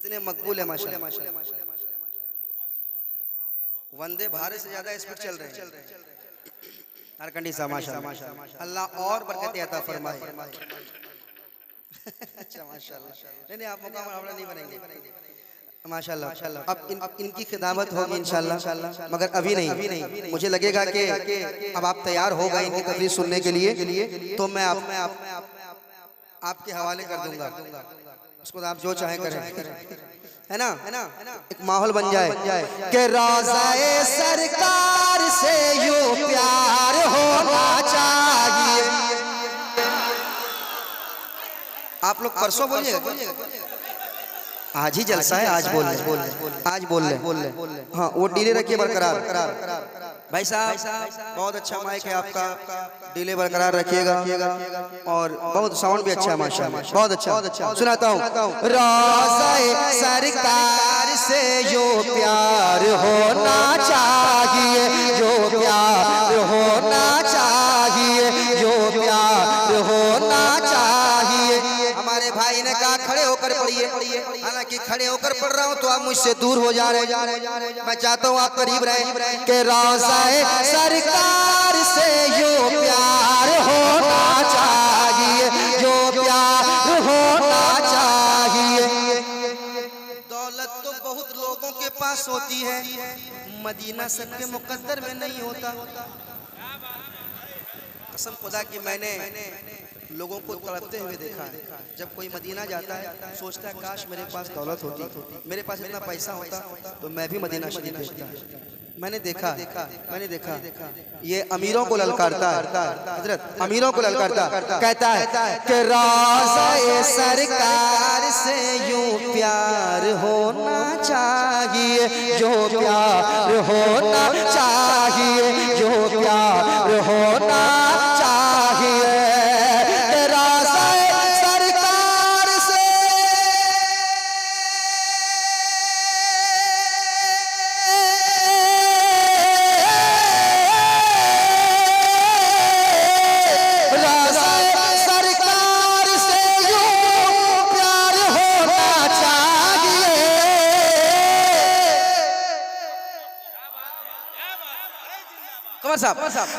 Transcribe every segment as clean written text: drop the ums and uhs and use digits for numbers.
इतने मकबूल है माशाल्लाह। वंदे भारत से ज्यादा स्पीड चल रहे हैं नारकंडी साहब माशाल्लाह। अल्लाह और बरकत अता फरमाए। अच्छा माशाल्लाह। नहीं आप मौका मुकाबला नहीं बनेंगे माशाल्लाह। अब इनकी खिदमत होगी इंशाल्लाह, मगर अभी नहीं। मुझे लगेगा कि अब आप तैयार हो गए इनकी तकरीर सुनने के लिए, तो मैं आपके हवाले कर दूंगा। उसको आप जो चाहे करें, है ना? एक माहौल बन जाए कि रोज़ाए सरकार से यूं प्यार होना चाहिए। आप लोग परसों बोलिएगा, आज ही जलसा है, आज बोल रहे। हाँ वो डीले रखिए बरकरार। भाई साहब बहुत अच्छा माइक है आपका, डीले बरकरार रखिएगा और बहुत साउंड भी अच्छा है माशाल्लाह, बहुत अच्छा। सुनाता हूँ। रोज़ाए सरकार से जो प्यार होना चाहिए, जो प्यार होना चाहिए, जो प्यार होना चाहिए। हमारे भाई ने कहा खड़े होकर पढ़िए, हालांकि खड़े होकर पढ़ रहा हूँ तो आप मुझसे दूर हो जा रहे हैं। मैं चाहता हूँ आप करीब रहें कि रोज़ाए सरकार से जो प्यार होना चाहिए, जो प्यार होना चाहिए। दौलत तो बहुत लोगों के पास होती है, मदीना सबके मुकद्दर में नहीं होता। कसम खुदा की मैंने लोगों को तड़पते हुए देखा है। जब कोई मदीना जाता है सोचता है काश मेरे पास दौलत होती, मेरे पास इतना पैसा होता तो मैं भी मदीना शरीफ देखता। मैंने देखा ये अमीरों को ललकारता है, हजरत अमीरों को ललकारता, कहता है कि रोज़ाए सरकार से यूं प्यार होना चाहिए, जो प्यार होना चाहिए, जो प्यार होना चाहिए।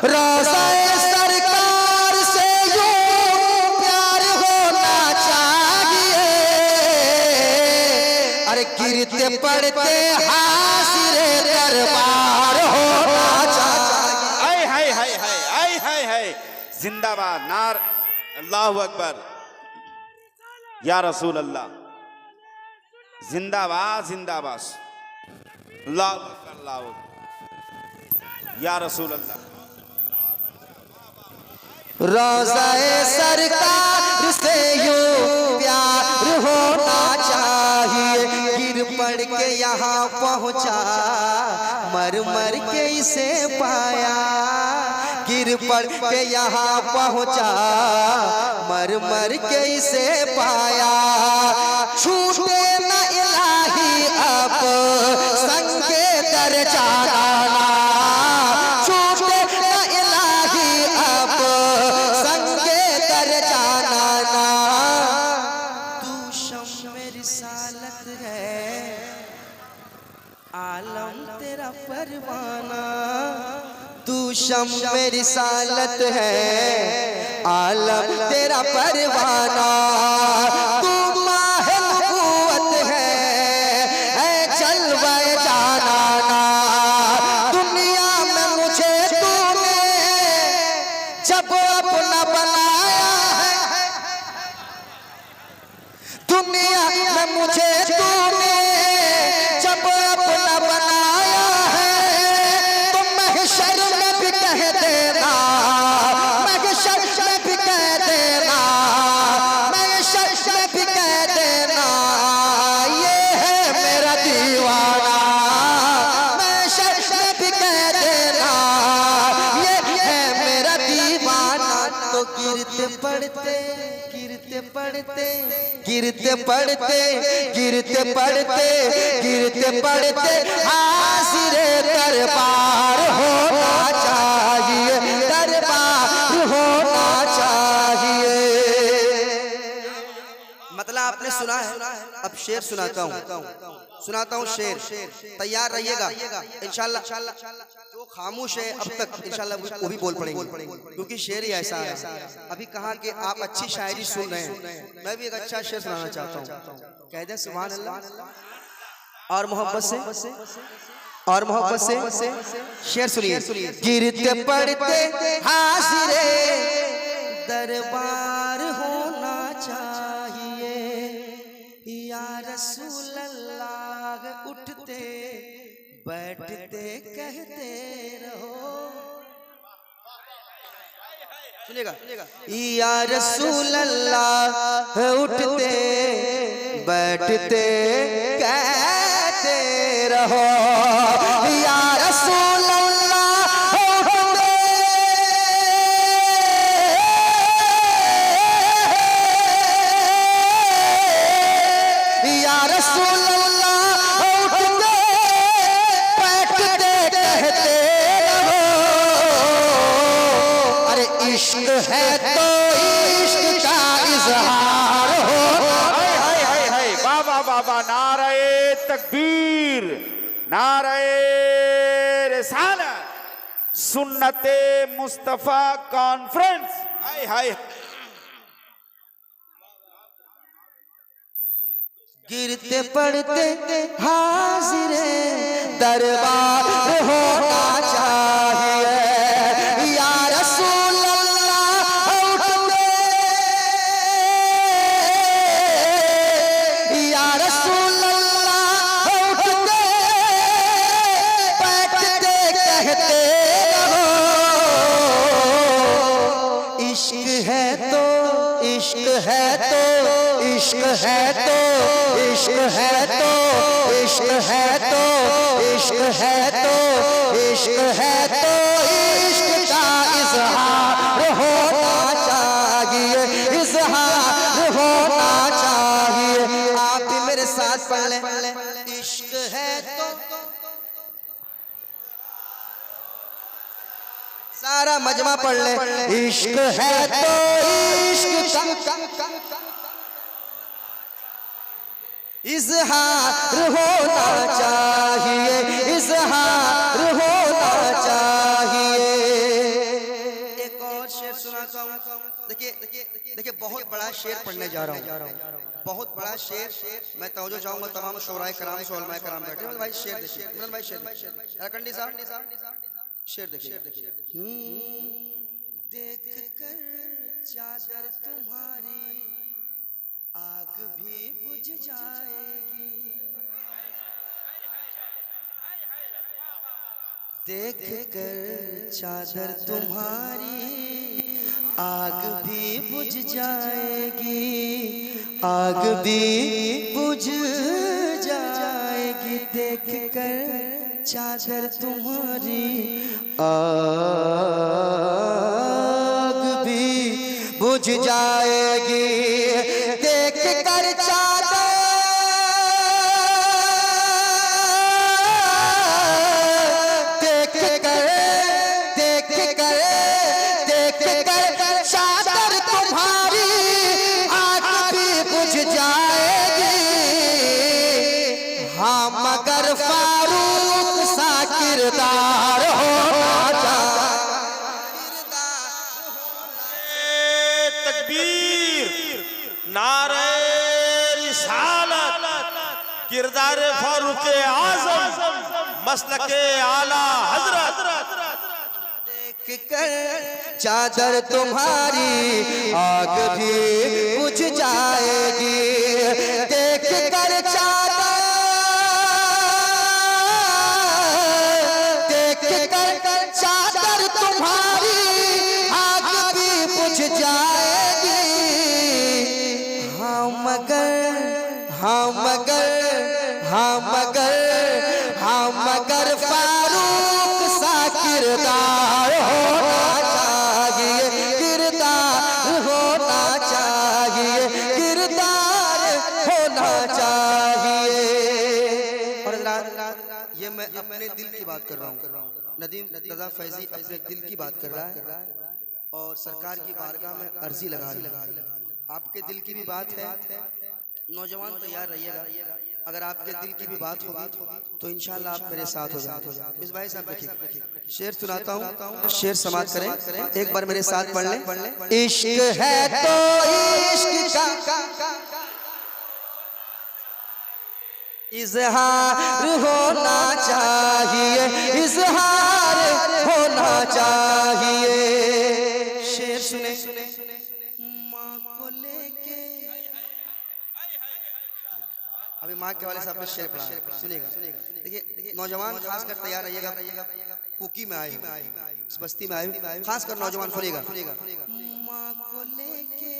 रोज़ाए सरकार से यूं प्यार होना चाहिए। अरे गिरते पड़ते हासिरे दरबार होना चाहिए। हाय जिंदाबाद नार अल्लाहु अकबर या रसूल अल्लाह, जिंदाबाद जिंदाबाद अल्लाहु अकबर अल्लाहु अकबर या रसूल अल्लाह। रोज़ाए सरकार से यूं प्यार होना चाहिए। गिर पड़ के यहाँ पहुँचा, मर मर के इसे पाया। गिर पड़ के यहाँ पहुँचा, मर मर के इसे पाया। छूटे न इलाही अब संगे दर जाना, आलम तेरा परवाना। तू शम्मे रिसालत है, आलम तेरा परवाना। तू माहे नबूवत है जलवाए जानाना। दुनिया में मुझे तूने जब अपना बनाया है, दुनिया में मुझे तूने जब अपना बनाया है, तो महशर में भी कह देना, महशर में भी कह देना, महशर में भी कह देना, ये है मेरा दीवाना। महशर में भी कह देना, ये है मेरा दीवाना। तो गिरते पड़ते गिरते पड़ते गिरते पड़ते गिरते पड़ते गिरते पड़ते हासिरे दरबार होना चाहिए, दरबार होना चाहिए। मतलब आपने सुना है, अब शेर सुनाता हूँ शेर। तैयार रहिएगा इंशाल्लाह। जो खामोश है अब तक इंशाल्लाह वो भी बोल पड़ेंगे, क्योंकि शेर ही ऐसा है। अभी कहा कि आप अच्छी शायरी सुन रहे हैं, मैं भी एक अच्छा शेर सुनाना चाहता हूँ। कह दे सुभान अल्लाह। और मोहब्बत से शेर सुनिए। गिरते पड़ते हाजिरे दरबार होना चाहिए, या रसूल अल्लाह उठते बैठते कहते रहो। सुनिएगा, या रसूल अल्लाह उठते बैठते कहते रहो, या रसूल अल्लाह उठते या रसूल अल्लाह उठते बैठते कहते रहो। अरे इश्क है तो इश्क का इजहार हो। बाबा बाबा, नारे तकबीर, नारे रिसालत, सुन्नते मुस्तफा कॉन्फ्रेंस। हाय हाय। गिरते पड़ते हाजिरे दरबार होना चाहिए, या रसूल अल्लाह उठते या रसूल अल्लाह उठते बैठते कहते रहो। इश्क है तो इश्क है तो इश्क है तो इश्क है तो इश्क है तो इश्क है तो इश्क है तो इश्क का इजहार होना चाहिए, इजहार होना चाहिए। आप भी मेरे साथ पढ़ लें। इश्क है तो सारा मजमा पढ़ ले। इश्क है तो इश्क का इजहार होना चाहिए, इजहार होना चाहिए। एक और शेर सुनाता हूँ। देखिए बहुत बड़ा शेर पढ़ने जा रहा हूँ, बहुत बड़ा शेर। मैं तवज्जो चाहूंगा तमाम शोराए कराम से उलमाए कराम बैठे हैं। भाई शेर देखिए, भाई शेर रकंडी साहब शेर देखिए। देख कर चादर तुम्हारी आग भी बुझ जाएगी, देख कर चादर तुम्हारी आग भी बुझ जाएगी, आग भी बुझ जाएगी। देख कर चादर तुम्हारी आग भी बुझ जाएगी, देख कर चादर देख कर चादर तुम्हारी आग भी बुझ जाएगी। हाँ मगर फारूक सा किरदार होना चाहिए। तकबीर, नारे रिसालत, किरदार फारूक आज़म, मसलके आला हजरत। देख कर चादर तुम्हारी आग भी बुझ जाएगी, देख कर चादर देख कर चादर तुम्हारी आग भी बुझ जाएगी। हाँ मगर फारूक सा किरदार होना चाहिए, किरदार होना चाहिए, किरदार होना चाहिए। और ये मैं अपने दिल की बात कर रहा हूँ। नदीम रजा फैजी अपने दिल की बात कर रहा है और सरकार की बारगाह में अर्जी लगा रहा है। आपके दिल की भी बात है, नौजवान तैयार रहिएगा, अगर आपके दिल की भी बात होगी तो इंशाल्लाह आप मेरे साथ हो जाए। इस भाई साहब देखिए, शेर सुनाता हूँ, शेर समाप्त करें, एक बार मेरे साथ पढ़ लें। इश्क है तो इश्क का इजहार होना चाहिए, इजहार होना चाहिए। शेर सुने, माँ को लेके, अभी माँ के वाले साहब ने शेर पढ़ा, सुनिएगा। देखिए नौजवान खासकर तैयार रहिएगा, कुकी में आए, इस बस्ती में आए, खासकर नौजवान सुनिएगा। माँ को लेके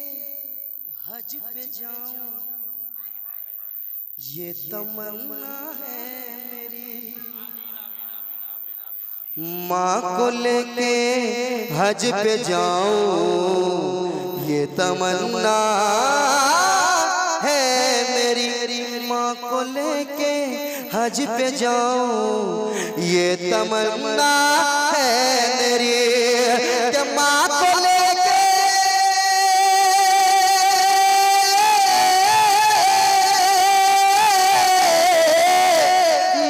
हज पे जाऊं, ये तमन्ना है मेरी। माँ को लेके हज पे जाऊं, ये तमन्ना है मेरी। माँ को लेके हज पे जाऊं, ये तमन्ना है मेरी। कि माँ को लेके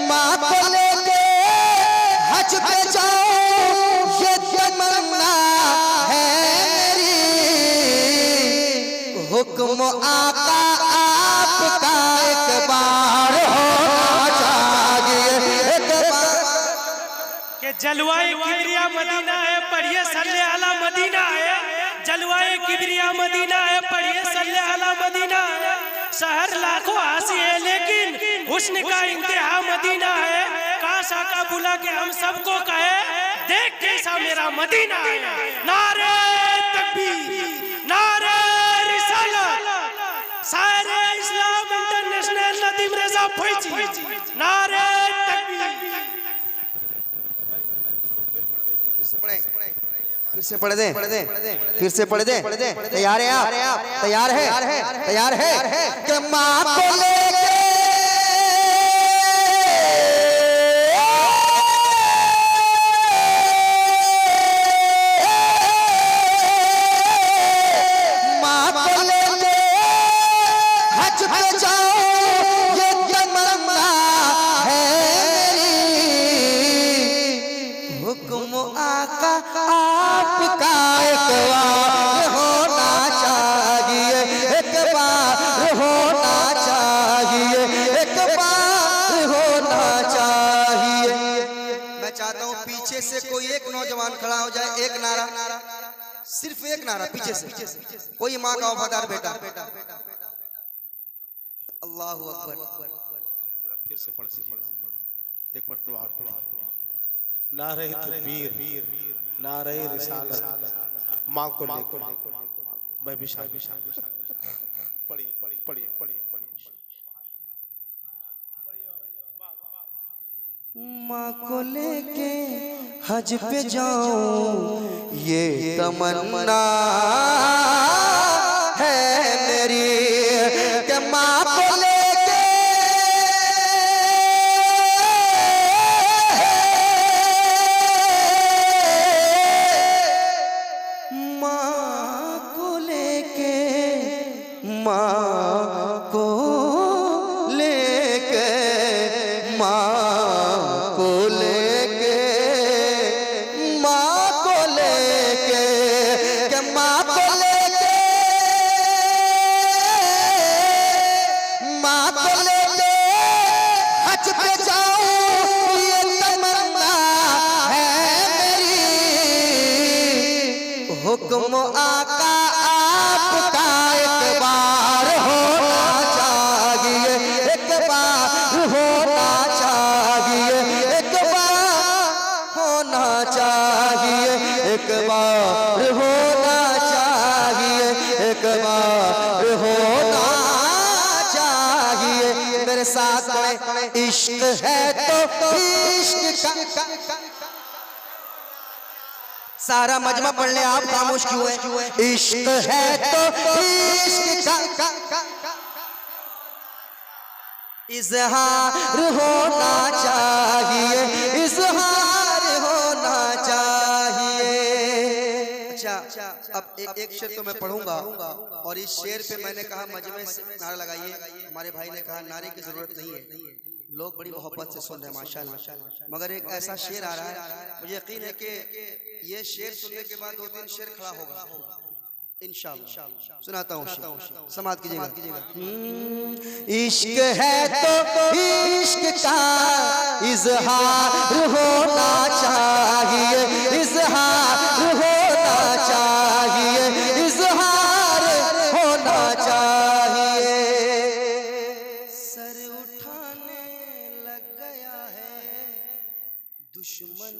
माँ को लेके हज पे जाऊं, ये तमन्ना है मेरी। हुक्म आका आपका एक बार होना चाहिए, एक बार। कि जलवाए किबरिया मदीना है, पढ़िए सल्ले अला मदीना है। जलवाए किबरिया मदीना है, पढ़िए सल्ले अला मदीना है। शहर लाखों हासी है लेकिन हुस्न का इंतहा मदीना है। काश आका बुला के हम सबको कहे, देख कैसा मेरा मदीना है। नारे तकबीर, नारे रिसालत, सारे इस्लाम इंटरनेशनल नदीम रजा फैजी, नारे तकबीर। फिर से पढ़ दें, फिर से पढ़ दें। तैयार है आप? तैयार है? तैयार है? कि माँ को लेके माँ को लेके हज पे जाऊं, ये तमन्ना है मेरी। हुक्म आका आपका एक बार होना चाहिए, एक बार होना चाहिए, एक बार होना चाहिए। मैं चाहता हूँ पीछे से कोई एक नौजवान खड़ा हो जाए, एक नारा, सिर्फ एक नारा पीछे से, कोई माँ का वफादार बेटा। अल्लाहु अकबर। फिर से पढ़ दीजिए एक बार तो और नारे तकबीर, नारे रिसालत, माँ को लेकर मैं भी शामिल। पढ़िए। माँ को लेके हज पे जाऊं, ये तमन्ना है मेरी। कि माँ को लेके माँ को लेके, माँ को लेके, माँ को लेके, माँ को लेके, कि माँ को लेके, माँ को लेके हज पे जाऊं, ये तमन्ना है मेरी। हुक्म आका आपका एक बार होना चाहिए, एक बार होना चाहिए, एक बार होना चाहिए, एक बार होना चाहिए, एक बार होना चाहिए। मेरे साथ पढ़े, इश्क है तो इश्क का। सारा मजमा पढ़ ले, आप खामोश क्यों है? इश्क है तो इश्क का इजहार होना चाहिए, इजहार होना चाहिए। अच्छा, अब एक शेर तो मैं पढ़ूंगा और इस शेर पे मैंने कहा मजमे से नारा लगाइए। हमारे भाई ने कहा नारे की जरूरत नहीं है, लोग बड़ी मोहब्बत से सुन रहे हैं माशाल्लाह। मगर एक ऐसा शेर आ रहा है, मुझे यकीन है कि ये शेर सुनने के बाद 2-3 शेर खड़ा होगा इंशाअल्लाह। सुनाता हूँ, समात कीजिएगा। इश्क है तो इश्क का इजहार होना चाहिए, इजहार होना चाहिए, इजहार होना चाहिए। सर उठाने लग गया है दुश्मन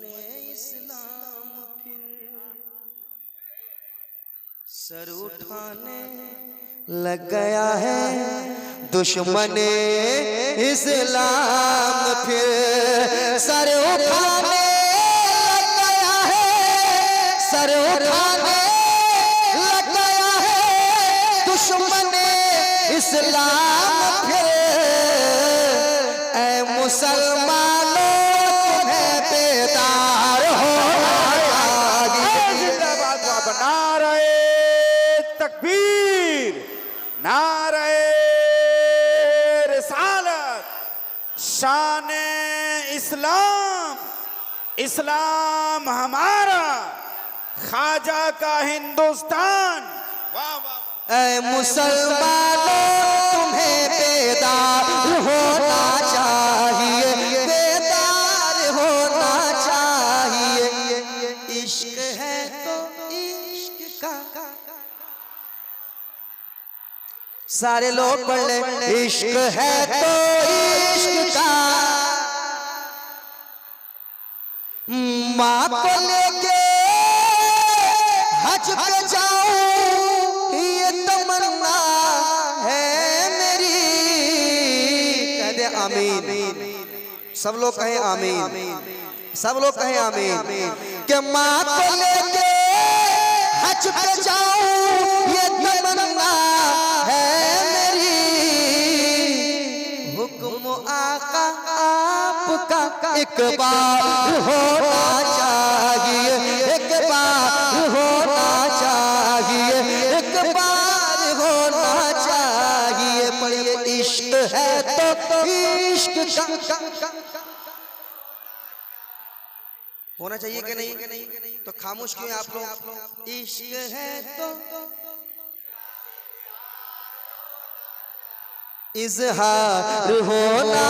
इस्लाम फिर, सर उठाने लग गया है दुश्मन इस्लाम फिर, सर उठाने लग गया है, सर उठाने लग गया है दुश्मन इस्लाम फिर। ऐ मुसलमानों तुम्हें बेदार होना चाहिए। नारे तकबीर, नारे रिसालत, शान-ए इस्लाम, इस्लाम हमारा, ख्वाजा का हिंदुस्तान। वाह वाह। ऐ मुसलमानों तुम्हें बेदार होना चाहिए, बेदार होना चाहिए। इश्क है तो इश्क का, सारे लोग पढ़ ले। इश्क है तो इश्क का, माँ को लेके हज पे जाऊं ये तमन्ना है मेरी। कह दे आमीन, सब लोग कहें आमीन, सब लोग कहें आमीन। कि माँ को लेके हज पे जाऊं ये तमन्ना है मेरी। हुक्म आका आपका एक बार होना चाहिए, एक बार होना चाहिए, एक बार होना चाहिए। पढ़िए इश्क है तो इश्क का होना चाहिए कि नहीं? तो खामोश क्यों आप लोग? इश्क है तो इजहार होना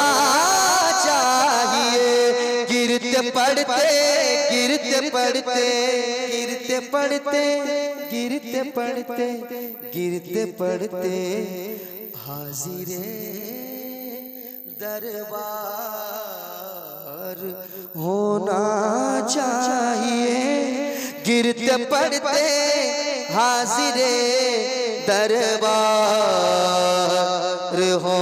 चाहिए। गिरते पड़ते, गिरते पड़ते, गिरते पड़ते, गिरते पड़ते, गिरते पड़ते हाजिरे दरबार होना चाहिए। गिरते पड़ते हाजिरे दरबार हो